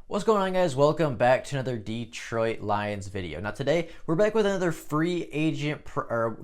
What's going on, guys? Welcome back to another Detroit Lions video. Now today we're back with another free agent breakdown.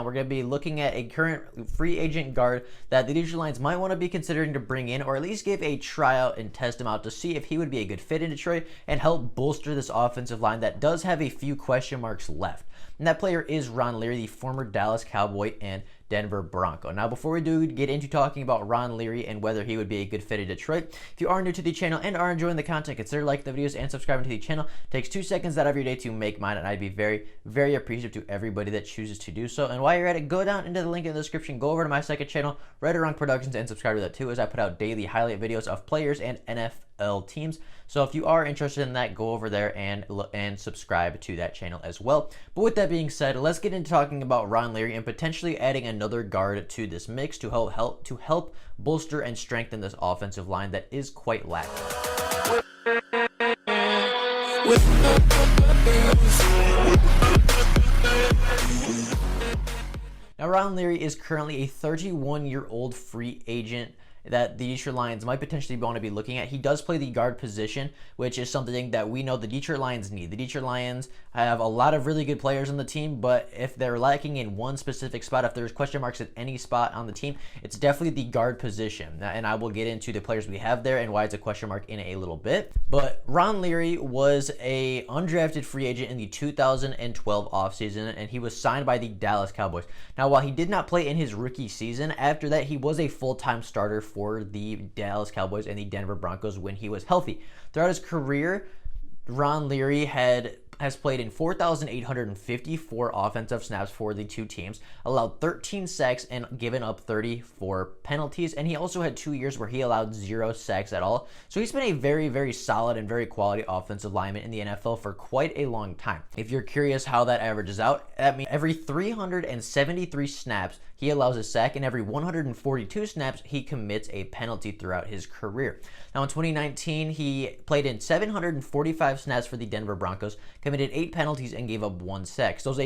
We're going to be looking at a current free agent guard that the Detroit Lions might want to be considering to bring in, or at least give a tryout and test him out to see if he would be a good fit in Detroit and help bolster this offensive line that does have a few question marks left. And that player is Ron Leary, the former Dallas Cowboy and Denver Bronco. Now, before we do get into talking about Ron Leary and whether he would be a good fit in Detroit, if you are new to the channel and are enjoying the content, consider liking the videos and subscribing to the channel. It takes 2 seconds out of your day to make mine, and I'd be very, very appreciative to everybody that chooses to do so. And while you're at it, go down into the link in the description, go over to my second channel, Right or Wrong Productions, and subscribe to that too, as I put out daily highlight videos of players and NFL teams. So if you are interested in that, go over there and subscribe to that channel as well. But with that being said, let's get into talking about Ron Leary and potentially adding another guard to this mix to help bolster and strengthen this offensive line that is quite lacking. Now, Ron Leary is currently a 31-year-old free agent that the Detroit Lions might potentially want to be looking at. He does play the guard position, which is something that we know the Detroit Lions need. The Detroit Lions have a lot of really good players on the team, but if they're lacking in one specific spot, if there's question marks at any spot on the team, it's definitely the guard position. And I will get into the players we have there and why it's a question mark in a little bit. But Ron Leary was a undrafted free agent in the 2012 offseason, and he was signed by the Dallas Cowboys. Now, while he did not play in his rookie season, after that he was a full-time starter for the Dallas Cowboys and the Denver Broncos when he was healthy. Throughout his career, Ron Leary has played in 4,854 offensive snaps for the two teams, allowed 13 sacks, and given up 34 penalties. And he also had 2 years where he allowed 0 sacks at all. So he's been a very, very solid and very quality offensive lineman in the NFL for quite a long time. If you're curious how that averages out, that means every 373 snaps, he allows a sack, and every 142 snaps, he commits a penalty throughout his career. Now, in 2019, he played in 745 snaps for the Denver Broncos, committed 8 penalties, and gave up 1 sack. So of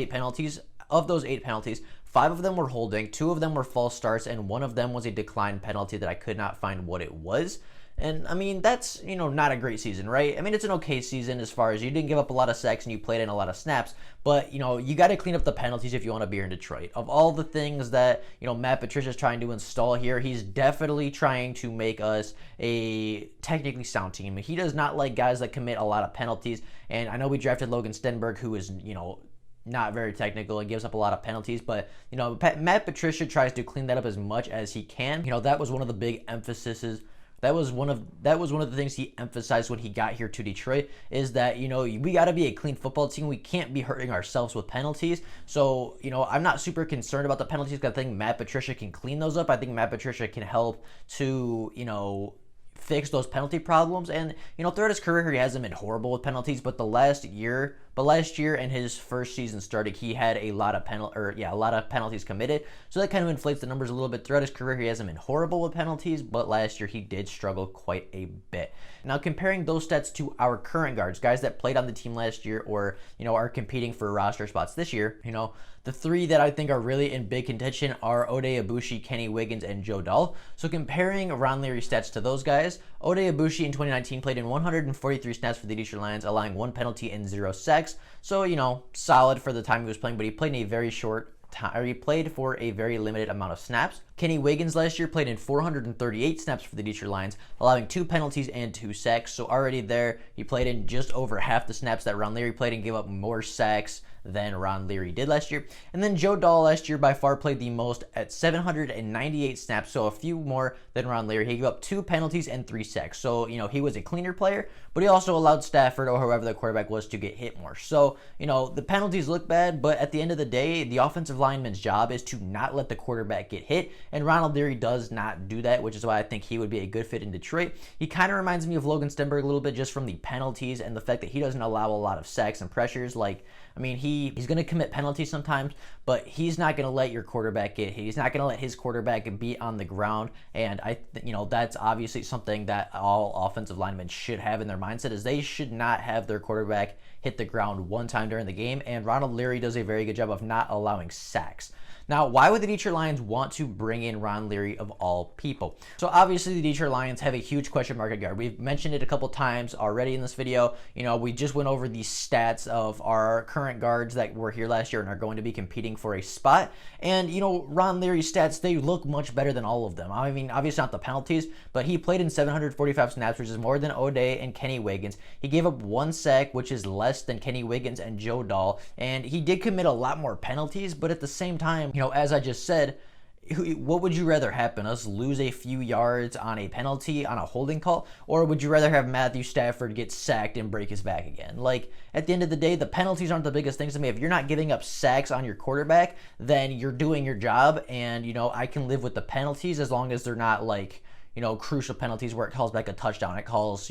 those 8 penalties, 5 of them were holding, 2 of them were false starts, and 1 of them was a declined penalty that I could not find what it was. And I mean, that's, not a great season, right? I mean, it's an okay season as far as you didn't give up a lot of sacks and you played in a lot of snaps, but, you got to clean up the penalties if you want to be here in Detroit. Of all the things that, Matt Patricia's trying to install here, he's definitely trying to make us a technically sound team. He does not like guys that commit a lot of penalties, and I know we drafted Logan Stenberg, who is, not very technical and gives up a lot of penalties, but Matt Patricia tries to clean that up as much as he can. That was one of the big emphases. That was one of the things he emphasized when he got here to Detroit, is that, we got to be a clean football team. We can't be hurting ourselves with penalties. So, I'm not super concerned about the penalties because I think Matt Patricia can clean those up. I think Matt Patricia can help to, fix those penalty problems. And throughout his career he hasn't been horrible with penalties, but last year and his first season starting, he had a lot of penalties committed, so that kind of inflates the numbers a little bit. Throughout his career he hasn't been horrible with penalties, but last year he did struggle quite a bit. Now, comparing those stats to our current guards, guys that played on the team last year or are competing for roster spots this year, the 3 that I think are really in big contention are Oday Aboushi, Kenny Wiggins, and Joe Dahl. So comparing Ron Leary's stats to those guys, Oday Aboushi in 2019 played in 143 snaps for the Detroit Lions, allowing 1 penalty and 0 sacks. So, solid for the time he was playing, but he played in a very short time. He played for a very limited amount of snaps. Kenny Wiggins last year played in 438 snaps for the Detroit Lions, allowing 2 penalties and 2 sacks. So already there, he played in just over half the snaps that Ron Leary played and gave up more sacks than Ron Leary did last year. And then Joe Dahl last year by far played the most at 798 snaps, so a few more than Ron Leary. He gave up 2 penalties and 3 sacks. So, he was a cleaner player, but he also allowed Stafford or whoever the quarterback was to get hit more. So, the penalties look bad, but at the end of the day, the offensive lineman's job is to not let the quarterback get hit, and Ronald Leary does not do that, which is why I think he would be a good fit in Detroit. He kind of reminds me of Logan Stenberg a little bit, just from the penalties and the fact that he doesn't allow a lot of sacks and pressures. He's going to commit penalties sometimes, but he's not going to let your quarterback get hit. He's not going to let his quarterback be on the ground, and that's obviously something that all offensive linemen should have in their mindset, is they should not have their quarterback hit the ground one time during the game, and Ronald Leary does a very good job of not allowing sacks. Now, why would the Detroit Lions want to bring in Ron Leary of all people? So obviously the Detroit Lions have a huge question mark at guard. We've mentioned it a couple times already in this video. We just went over the stats of our current guards that were here last year and are going to be competing for a spot. And, Ron Leary's stats, they look much better than all of them. I mean, obviously not the penalties, but he played in 745 snaps, which is more than O'Day and Kenny Wiggins. He gave up 1 sack, which is less than Kenny Wiggins and Joe Dahl. And he did commit a lot more penalties, but at the same time, as I just said, what would you rather happen? Us lose a few yards on a penalty, on a holding call? Or would you rather have Matthew Stafford get sacked and break his back again? Like, at the end of the day, the penalties aren't the biggest things to me. If you're not giving up sacks on your quarterback, then you're doing your job. And, I can live with the penalties as long as they're not like, crucial penalties where it calls back a touchdown. It calls,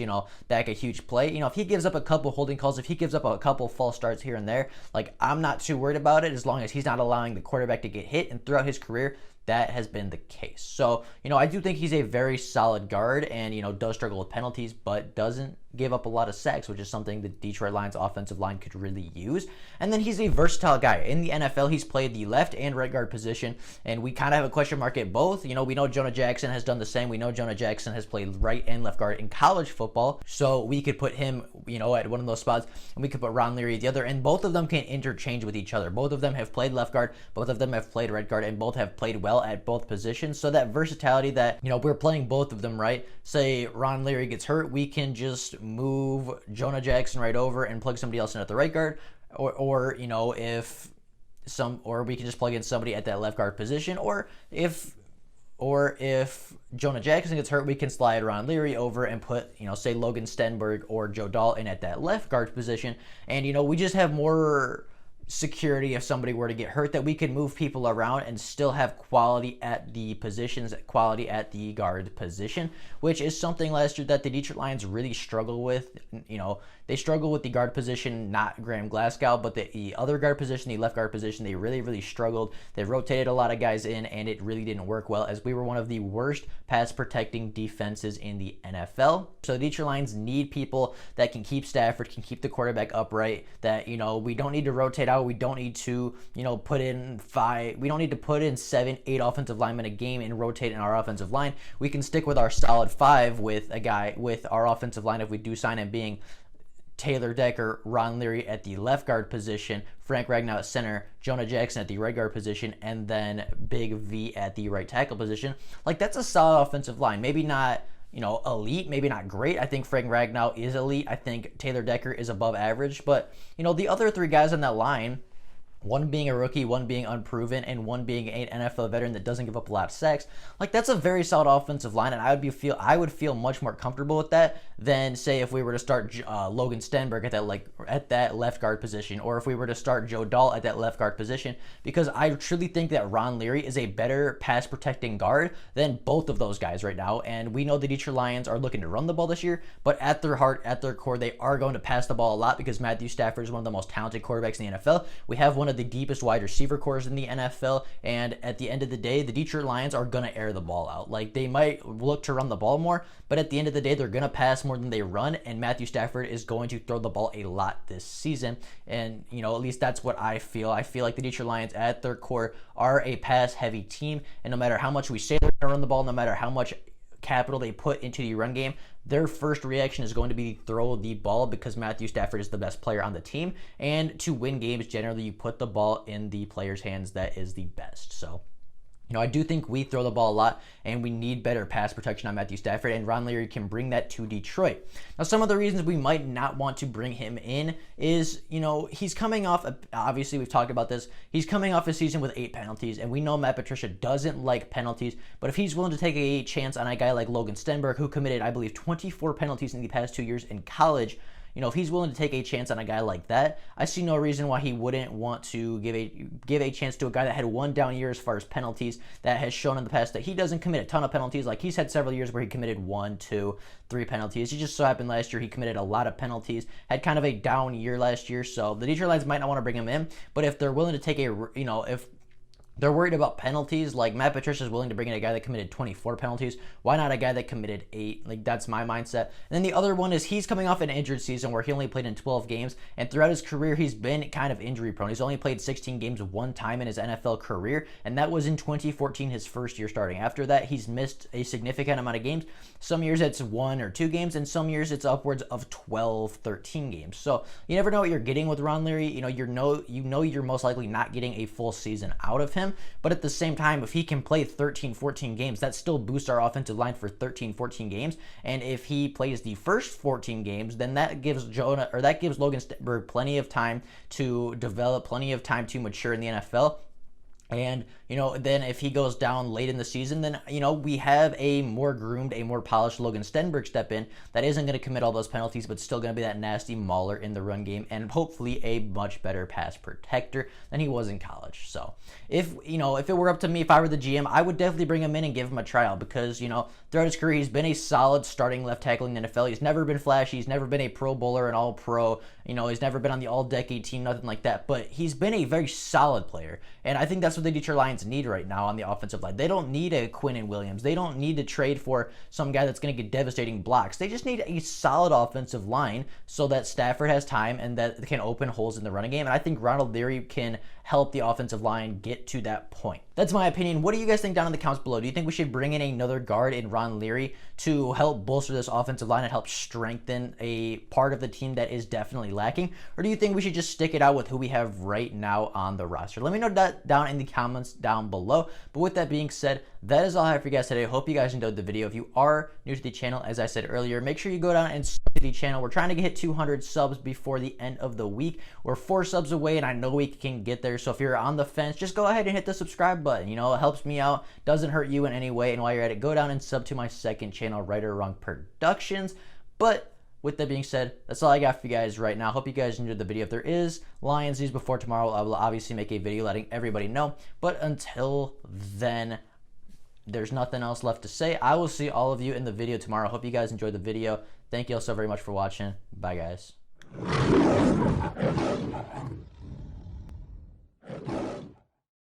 back a huge play. If he gives up a couple holding calls, if he gives up a couple false starts here and there, like, I'm not too worried about it as long as he's not allowing the quarterback to get hit. And throughout his career, that has been the case. So, I do think he's a very solid guard and, does struggle with penalties, but doesn't give up a lot of sacks, which is something the Detroit Lions offensive line could really use. And then he's a versatile guy. In the NFL, he's played the left and right guard position, and we kind of have a question mark at both. We know Jonah Jackson has done the same. We know Jonah Jackson has played right and left guard in college football, so we could put him, at one of those spots, and we could put Ron Leary at the other, and both of them can interchange with each other. Both of them have played left guard, both of them have played right guard, and both have played well at both positions. So that versatility that, we're playing both of them, right? Say Ron Leary gets hurt, we can just move Jonah Jackson right over and plug somebody else in at the right guard, or we can just plug in somebody at that left guard position, or if Jonah Jackson gets hurt, we can slide Ron Leary over and put, say Logan Stenberg or Joe Dahl in at that left guard position, and we just have more security if somebody were to get hurt, that we can move people around and still have quality at the positions, quality at the guard position, which is something last year that the Detroit Lions really struggle with. They struggle with the guard position, not Graham Glasgow, but the other guard position, the left guard position, they really, really struggled. They rotated a lot of guys in, and it really didn't work well, as we were one of the worst pass protecting defenses in the NFL. So the Detroit Lions need people that can keep Stafford, can keep the quarterback upright, that, we don't need to rotate out. We don't need to, put in 7, 8 offensive linemen a game and rotate in our offensive line. We can stick with our solid 5 with a guy with our offensive line if we do sign him, being Taylor Decker, Ron Leary at the left guard position, Frank Ragnow at center, Jonah Jackson at the right guard position, and then Big V at the right tackle position. Like, that's a solid offensive line. Maybe not, elite, maybe not great. I think Frank Ragnow is elite. I think Taylor Decker is above average. But, the other 3 guys on that line, one being a rookie, one being unproven, and one being an NFL veteran that doesn't give up a lot of sacks. Like, that's a very solid offensive line, and I would feel much more comfortable with that than, say, if we were to start Logan Stenberg at that left guard position, or if we were to start Joe Dahl at that left guard position, because I truly think that Ron Leary is a better pass protecting guard than both of those guys right now. And we know the Detroit Lions are looking to run the ball this year, but at their heart, at their core, they are going to pass the ball a lot, because Matthew Stafford is one of the most talented quarterbacks in the NFL. We have one of the deepest wide receiver cores in the NFL, and at the end of the day, the Detroit Lions are going to air the ball out. Like, they might look to run the ball more, but at the end of the day, they're going to pass more than they run, and Matthew Stafford is going to throw the ball a lot this season. And, at least that's what I feel. I feel like the Detroit Lions at their core are a pass-heavy team, and no matter how much we say they're going to run the ball, no matter how much capital they put into the run game, their first reaction is going to be throw the ball, because Matthew Stafford is the best player on the team, and to win games, generally you put the ball in the player's hands that is the best. So, I do think we throw the ball a lot, and we need better pass protection on Matthew Stafford, and Ron Leary can bring that to Detroit. Now, some of the reasons we might not want to bring him in is, he's coming off, obviously we've talked about this, he's coming off a season with 8 penalties, and we know Matt Patricia doesn't like penalties, but if he's willing to take a chance on a guy like Logan Stenberg, who committed, I believe, 24 penalties in the past 2 years in college, if he's willing to take a chance on a guy like that, I see no reason why he wouldn't want to give a chance to a guy that had 1 down year as far as penalties, that has shown in the past that he doesn't commit a ton of penalties. Like, he's had several years where he committed 1, 2, 3 penalties. It just so happened last year he committed a lot of penalties, had kind of a down year last year, so the Detroit Lions might not want to bring him in, but if they're willing to take They're worried about penalties. Like, Matt Patricia's willing to bring in a guy that committed 24 penalties. Why not a guy that committed 8? Like, that's my mindset. And then the other one is he's coming off an injured season where he only played in 12 games. And throughout his career, he's been kind of injury prone. He's only played 16 games one time in his NFL career. And that was in 2014, his first year starting. After that, he's missed a significant amount of games. Some years it's 1 or 2 games. And some years it's upwards of 12, 13 games. So you never know what you're getting with Ron Leary. You know you're most likely not getting a full season out of him. But at the same time, if he can play 13, 14 games, that still boosts our offensive line for 13, 14 games. And if he plays the first 14 games, then that gives Logan Stenberg plenty of time to develop, plenty of time to mature in the NFL. And, then if he goes down late in the season, then, we have a more groomed, a more polished Logan Stenberg step in that isn't going to commit all those penalties, but still going to be that nasty mauler in the run game and hopefully a much better pass protector than he was in college. So if it were up to me, if I were the GM, I would definitely bring him in and give him a trial because, throughout his career, he's been a solid starting left tackle in the NFL. He's never been flashy. He's never been a Pro Bowler, an All-Pro. He's never been on the All-Decade team, nothing like that. But he's been a very solid player. And I think that's what the Detroit Lions need right now on the offensive line. They don't need a Quinnen Williams. They don't need to trade for some guy that's going to get devastating blocks. They just need a solid offensive line so that Stafford has time and that can open holes in the running game. And I think Ronald Leary can help the offensive line get to that point. That's my opinion. What do you guys think down in the comments below? Do you think we should bring in another guard in Ron Leary to help bolster this offensive line and help strengthen a part of the team that is definitely lacking? Or do you think we should just stick it out with who we have right now on the roster? Let me know that down in the comments down below. But with that being said, that is all I have for you guys today. I hope you guys enjoyed the video. If you are new to the channel, as I said earlier, make sure you go down and sub to the channel. We're trying to hit 200 subs before the end of the week. We're 4 subs away, and I know we can get there. So if you're on the fence, just go ahead and hit the subscribe button. It helps me out, doesn't hurt you in any way. And while you're at it, go down and sub to my second channel, Right or Wrong Productions. But with that being said, that's all I got for you guys right now. Hope you guys enjoyed the video. If there is Lions news before tomorrow, I will obviously make a video letting everybody know. But until then, there's nothing else left to say. I will see all of you in the video tomorrow. Hope you guys enjoyed the video. Thank you all so very much for watching. Bye, guys.